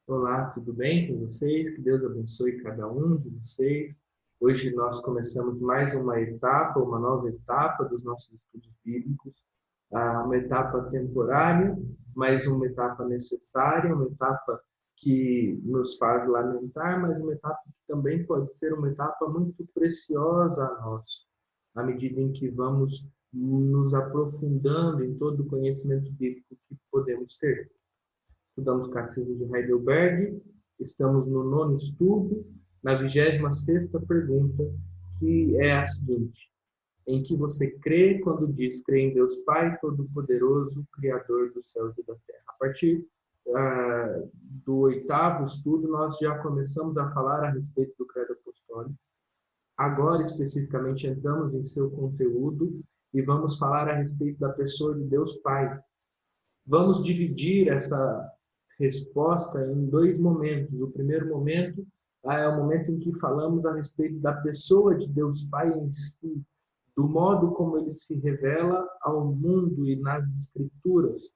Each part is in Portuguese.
Olá, tudo bem com vocês? Que Deus abençoe cada um de vocês. Hoje nós começamos mais uma etapa, uma nova etapa dos nossos estudos bíblicos. Uma etapa temporária, mas uma etapa necessária, uma etapa que nos faz lamentar, mas uma etapa que também pode ser uma etapa muito preciosa a nós, à medida em que vamos nos aprofundando em todo o conhecimento bíblico que podemos ter. Estudamos o Catecismo de Heidelberg, estamos no nono estudo, na 26ª pergunta, que é a seguinte: em que você crê quando diz crê em Deus Pai Todo-Poderoso, Criador dos céus e da terra? A partir do oitavo estudo, nós já começamos a falar a respeito do credo apostólico. Agora, especificamente, entramos em seu conteúdo e vamos falar a respeito da pessoa de Deus Pai. Vamos dividir essa resposta em dois momentos. O primeiro momento é o momento em que falamos a respeito da pessoa de Deus Pai em si, do modo como ele se revela ao mundo e nas Escrituras.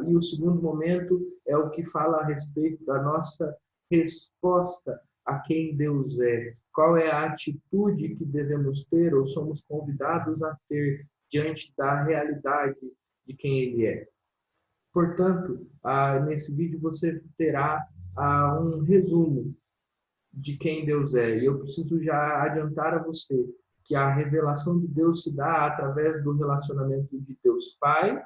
E o segundo momento é o que fala a respeito da nossa resposta a quem Deus é. Qual é a atitude que devemos ter ou somos convidados a ter diante da realidade de quem Ele é. Portanto, nesse vídeo você terá um resumo de quem Deus é. E eu preciso já adiantar a você que a revelação de Deus se dá através do relacionamento de Deus Pai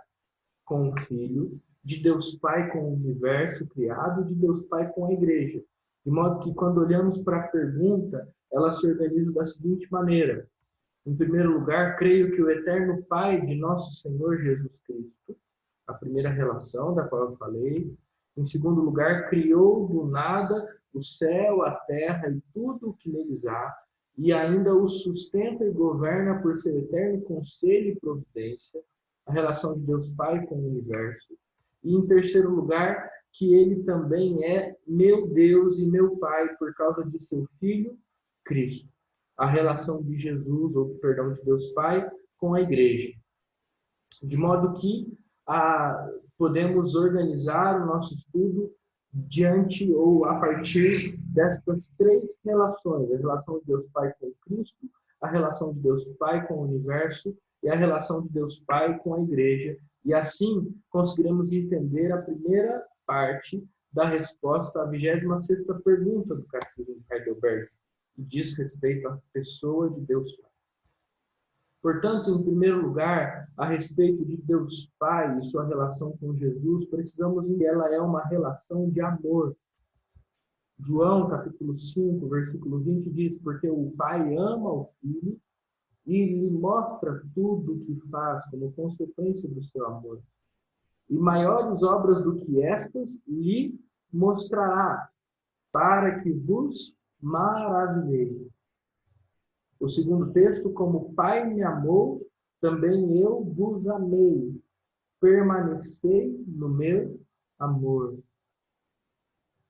com o Filho, de Deus Pai com o universo criado, de Deus Pai com a igreja. De modo que, quando olhamos para a pergunta, ela se organiza da seguinte maneira: em primeiro lugar, creio que o eterno Pai de nosso Senhor Jesus Cristo, a primeira relação da qual eu falei. Em segundo lugar, criou do nada o céu, a terra e tudo o que neles há, e ainda o sustenta e governa por seu eterno conselho e providência, a relação de Deus Pai com o universo. E em terceiro lugar, que ele também é meu Deus e meu Pai por causa de seu Filho, Cristo. A relação de Jesus, ou perdão, de Deus Pai com a igreja. De modo que podemos organizar o nosso estudo diante ou a partir destas três relações: a relação de Deus Pai com Cristo, a relação de Deus Pai com o universo e a relação de Deus Pai com a igreja. E assim conseguiremos entender a primeira parte da resposta à 26ª pergunta do Catecismo de Heidelberg, que diz respeito à pessoa de Deus Pai. Portanto, em primeiro lugar, a respeito de Deus Pai e sua relação com Jesus, precisamos que ela é uma relação de amor. João, capítulo 5, versículo 20 diz: porque o Pai ama o Filho e lhe mostra tudo o que faz como consequência do seu amor. E maiores obras do que estas lhe mostrará, para que vos maravilheis. O segundo texto: como o Pai me amou, também eu vos amei. Permanecei no meu amor.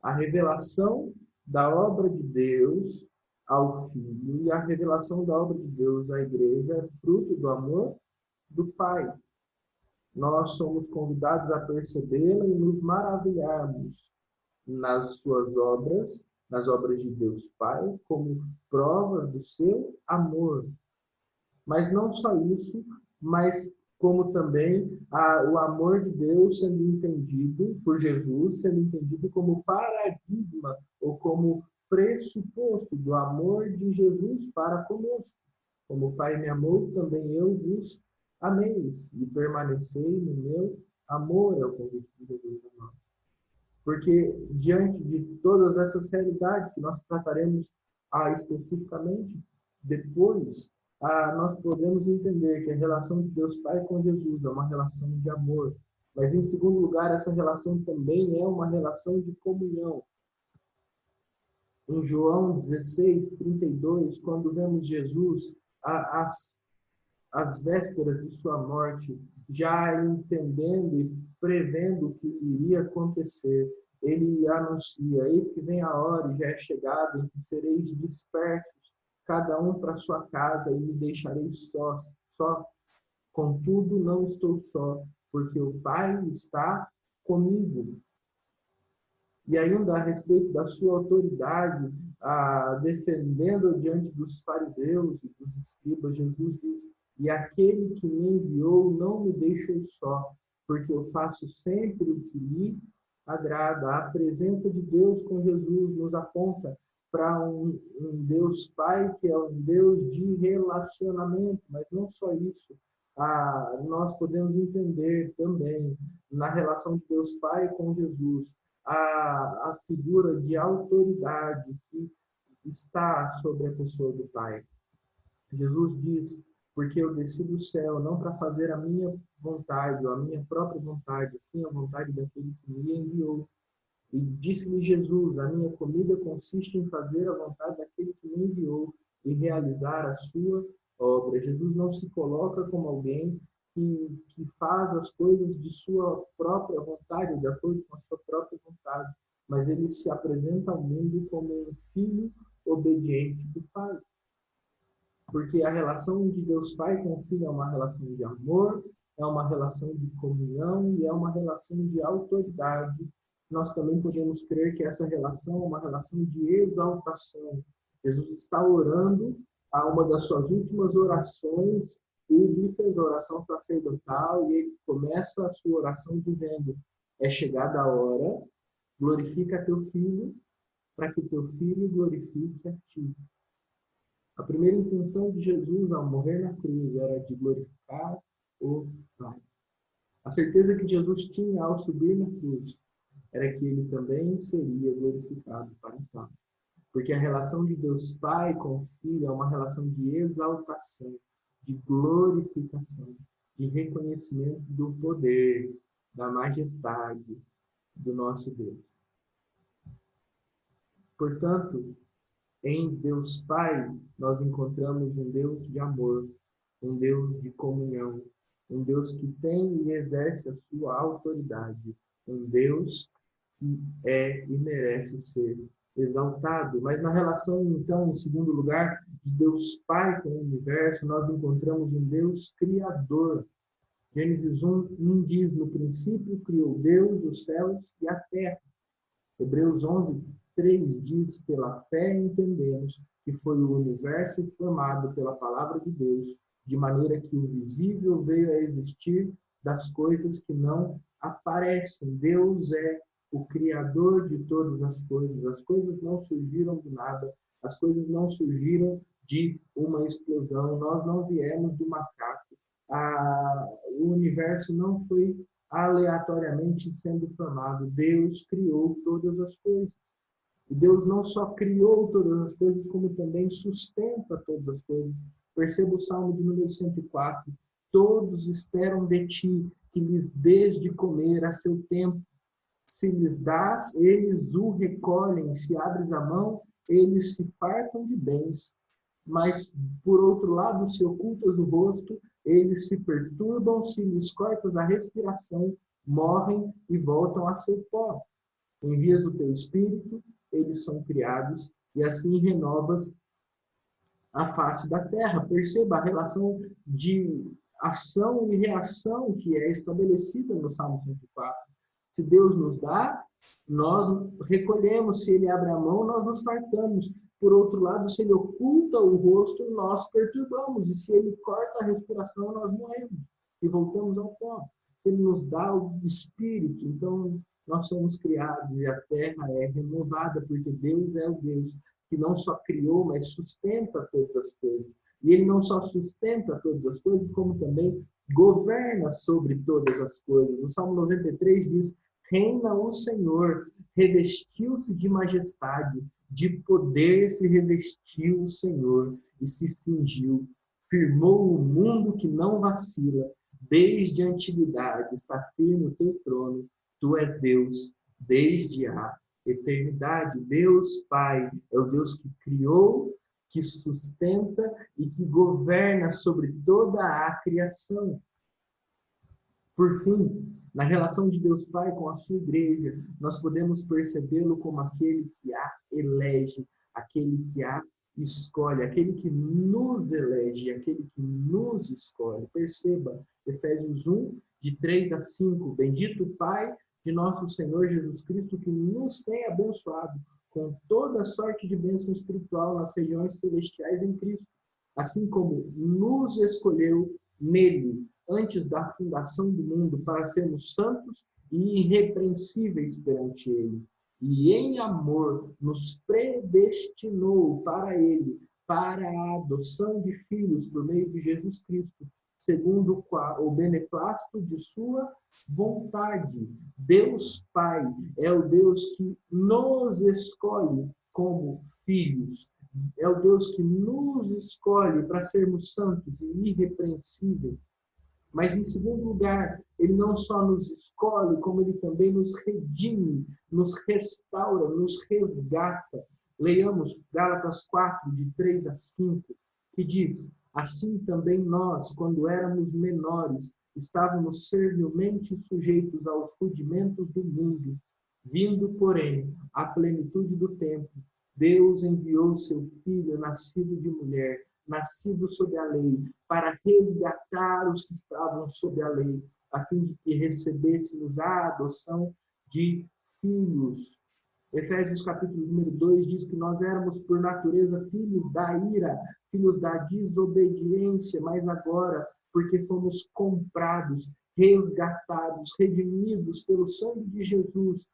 A revelação da obra de Deus ao Filho e a revelação da obra de Deus à Igreja é fruto do amor do Pai. Nós somos convidados a percebê-la e nos maravilharmos nas suas obras, nas obras de Deus Pai, como provas do seu amor. Mas não só isso, mas como também o amor de Deus sendo entendido por Jesus, sendo entendido como paradigma ou como pressuposto do amor de Jesus para conosco. Como o Pai me amou, também eu vos amei, e permanecei no meu amor, é o convite de Jesus a nós. Porque diante de todas essas realidades que nós trataremos especificamente depois, nós podemos entender que a relação de Deus Pai com Jesus é uma relação de amor. Mas, em segundo lugar, essa relação também é uma relação de comunhão. Em João 16, 32, quando vemos Jesus, às vésperas de sua morte, já entendendo e prevendo o que iria acontecer, ele anuncia: eis que vem a hora e já é chegada em que sereis dispersos, cada um para sua casa, e me deixareis só. Contudo, não estou só, porque o Pai está comigo. E ainda a respeito da sua autoridade, defendendo diante dos fariseus e dos escribas, Jesus diz: e aquele que me enviou não me deixou só, porque eu faço sempre o que lhe agrada. A presença de Deus com Jesus nos aponta para um Deus Pai que é um Deus de relacionamento, mas não só isso. Nós podemos entender também na relação de Deus Pai com Jesus a figura de autoridade que está sobre a pessoa do Pai. Jesus diz: porque eu desci do céu não para fazer a minha vontade ou a minha própria vontade, sim a vontade daquele que me enviou. E disse-lhe Jesus: a minha comida consiste em fazer a vontade daquele que me enviou e realizar a sua obra. Jesus não se coloca como alguém que faz as coisas de sua própria vontade, de acordo com a sua própria vontade, mas ele se apresenta ao mundo como um filho obediente do Pai. Porque a relação de Deus Pai com o Filho é uma relação de amor, é uma relação de comunhão e é uma relação de autoridade. Nós também podemos crer que essa relação é uma relação de exaltação. Jesus está orando a uma das suas últimas orações públicas, a oração sacerdotal, e ele começa a sua oração dizendo: é chegada a hora, glorifica teu Filho, para que teu Filho glorifique a ti. A primeira intenção de Jesus ao morrer na cruz era de glorificar o Pai. A certeza que Jesus tinha ao subir na cruz era que ele também seria glorificado para o Pai. Porque a relação de Deus Pai com o Filho é uma relação de exaltação, de glorificação, de reconhecimento do poder, da majestade do nosso Deus. Portanto, em Deus Pai, nós encontramos um Deus de amor, um Deus de comunhão, um Deus que tem e exerce a sua autoridade, um Deus que é e merece ser exaltado. Mas na relação, então, em segundo lugar, de Deus Pai com o universo, nós encontramos um Deus criador. Gênesis 1 diz: no princípio criou Deus os céus e a terra. Hebreus 11:3 diz: pela fé entendemos que foi o universo formado pela palavra de Deus, de maneira que o visível veio a existir das coisas que não aparecem. Deus é o Criador de todas as coisas não surgiram do nada, as coisas não surgiram de uma explosão, nós não viemos do macaco, o universo não foi aleatoriamente sendo formado. Deus criou todas as coisas. E Deus não só criou todas as coisas, como também sustenta todas as coisas. Perceba o Salmo de número 104. Todos esperam de ti, que lhes dês de comer a seu tempo. Se lhes dás, eles o recolhem. Se abres a mão, eles se fartam de bens. Mas, por outro lado, se ocultas o rosto, eles se perturbam, se lhes cortas a respiração, morrem e voltam a ser pó. Envias o teu espírito, eles são criados, e assim renovas a face da terra. Perceba a relação de ação e reação que é estabelecida no Salmo 104. Se Deus nos dá, nós recolhemos. Se Ele abre a mão, nós nos fartamos. Por outro lado, se Ele oculta o rosto, nós perturbamos. E se Ele corta a respiração, nós morremos e voltamos ao pó. Ele nos dá o Espírito. Então, nós somos criados e a terra é renovada, porque Deus é o Deus que não só criou, mas sustenta todas as coisas. E Ele não só sustenta todas as coisas, como também governa sobre todas as coisas. No Salmo 93 diz: reina o Senhor, revestiu-se de majestade, de poder se revestiu o Senhor e se cingiu. Firmou o mundo que não vacila, desde a antiguidade está firme o teu trono. Tu és Deus, desde a eternidade. Deus Pai é o Deus que criou, que sustenta e que governa sobre toda a criação. Por fim, na relação de Deus Pai com a sua igreja, nós podemos percebê-lo como aquele que a elege, aquele que a escolhe, aquele que nos elege, aquele que nos escolhe. Perceba, Efésios 1, de 3 a 5. Bendito Pai de nosso Senhor Jesus Cristo, que nos tem abençoado com toda sorte de bênção espiritual nas regiões celestiais em Cristo, assim como nos escolheu nele, antes da fundação do mundo, para sermos santos e irrepreensíveis perante ele. E em amor nos predestinou para ele, para a adoção de filhos por meio de Jesus Cristo, segundo o beneplácito de sua vontade. Deus Pai é o Deus que nos escolhe como filhos. É o Deus que nos escolhe para sermos santos e irrepreensíveis. Mas, em segundo lugar, ele não só nos escolhe, como ele também nos redime, nos restaura, nos resgata. Leiamos Gálatas 4, de 3 a 5, que diz: assim também nós, quando éramos menores, estávamos servilmente sujeitos aos rudimentos do mundo. Vindo, porém, à plenitude do tempo, Deus enviou seu Filho, nascido de mulher, nascido sob a lei, para resgatar os que estavam sob a lei, a fim de que recebêssemos a adoção de filhos. Efésios capítulo número 2 diz que nós éramos por natureza filhos da ira, filhos da desobediência, mas agora, porque fomos comprados, resgatados, redimidos pelo sangue de Jesus,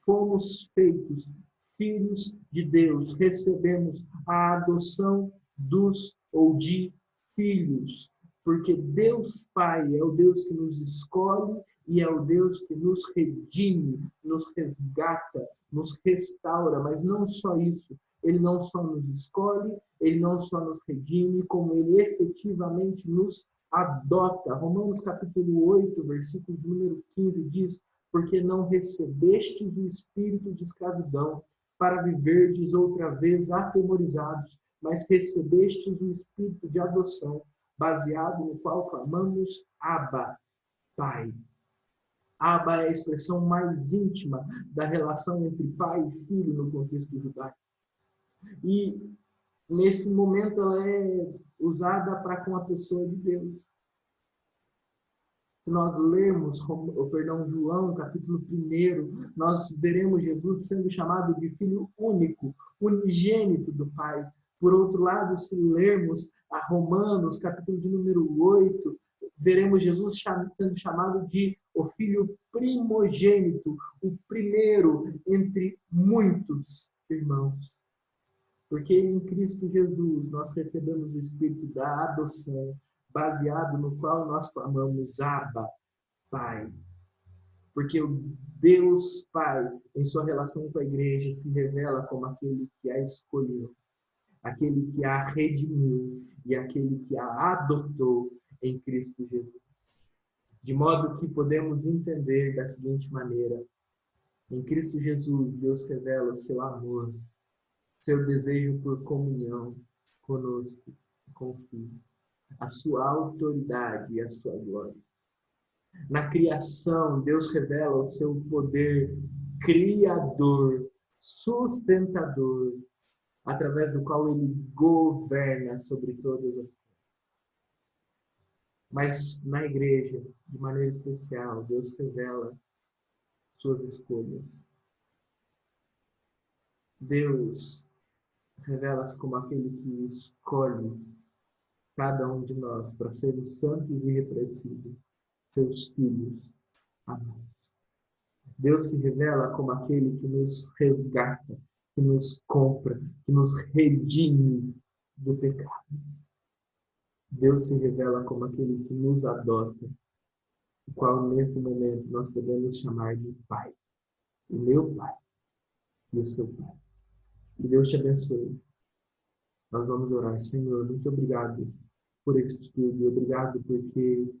fomos feitos filhos de Deus, recebemos a adoção dos ou de filhos, porque Deus Pai é o Deus que nos escolhe e é o Deus que nos redime, nos resgata, nos restaura, mas não só isso, ele não só nos escolhe, ele não só nos redime, como ele efetivamente nos adota. Romanos capítulo 8, versículo de número 15 diz: porque não recebestes o espírito de escravidão para viverdes outra vez atemorizados, mas recebestes o espírito de adoção, baseado no qual clamamos Abba, Pai. Abba é a expressão mais íntima da relação entre pai e filho no contexto judaico. E nesse momento ela é usada para com a pessoa de Deus. Se nós lermos, João, capítulo 1, nós veremos Jesus sendo chamado de Filho único, unigênito do Pai. Por outro lado, se lermos a Romanos, capítulo de número 8, veremos Jesus sendo chamado de o Filho primogênito, o primeiro entre muitos irmãos. Porque em Cristo Jesus nós recebemos o Espírito da adoção, baseado no qual nós clamamos Abba, Pai. Porque o Deus Pai, em sua relação com a igreja, se revela como aquele que a escolheu, aquele que a redimiu e aquele que a adotou em Cristo Jesus. De modo que podemos entender da seguinte maneira: em Cristo Jesus, Deus revela o seu amor, seu desejo por comunhão conosco, com o Filho, a sua autoridade e a sua glória. Na criação, Deus revela o seu poder criador, sustentador, através do qual ele governa sobre todas as coisas. Mas na igreja, de maneira especial, Deus revela suas escolhas. Deus revela-se como aquele que escolhe cada um de nós para sermos santos e irrepreensíveis, seus filhos amados. Deus se revela como aquele que nos resgata, que nos compra, que nos redime do pecado. Deus se revela como aquele que nos adota, o qual nesse momento nós podemos chamar de Pai. O meu Pai e o seu Pai. E Deus te abençoe. Nós vamos orar. Senhor, muito obrigado por esse estudo. Obrigado porque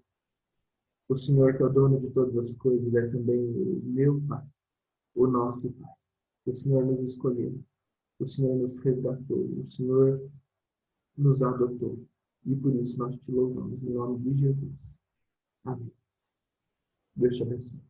o Senhor, que é o dono de todas as coisas, é também o meu Pai, o nosso Pai. O Senhor nos escolheu. O Senhor nos resgatou. O Senhor nos adotou. E por isso nós te louvamos. Em nome de Jesus. Amém. Deus te abençoe.